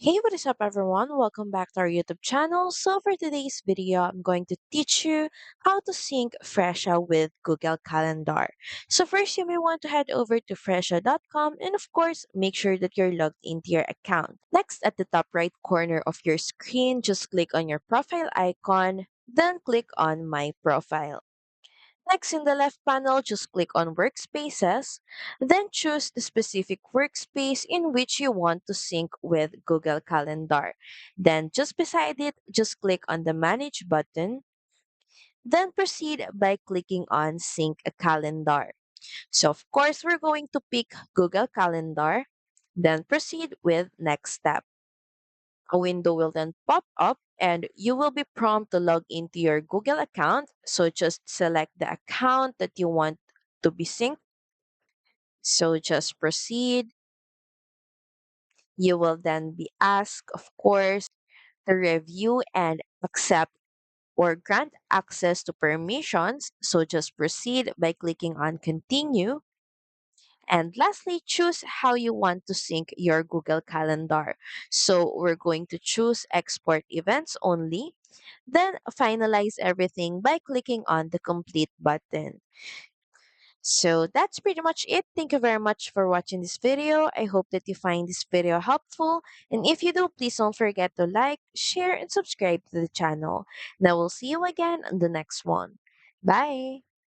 Hey, what is up everyone? Welcome back to our YouTube channel. So for today's video, I'm going to teach you how to sync Fresha with Google Calendar. So first, you may want to head over to fresha.com and of course, make sure that you're logged into your account. Next, at the top right corner of your screen, just click on your profile icon, then click on My Profile. Next, in the left panel, just click on Workspaces, then choose the specific workspace in which you want to sync with Google Calendar. Then, just beside it, just click on the Manage button, then proceed by clicking on Sync a Calendar. So, of course, we're going to pick Google Calendar, then proceed with Next Step. A window will then pop up and you will be prompted to log into your Google account. So just select the account that you want to be synced. So just proceed. You will then be asked, of course, to review and accept or grant access to permissions. So just proceed by clicking on continue. And lastly, choose how you want to sync your Google Calendar. So we're going to choose export events only. Then finalize everything by clicking on the complete button. So that's pretty much it. Thank you very much for watching this video. I hope that you find this video helpful. And if you do, please don't forget to like, share, and subscribe to the channel. And I will see you again on the next one. Bye!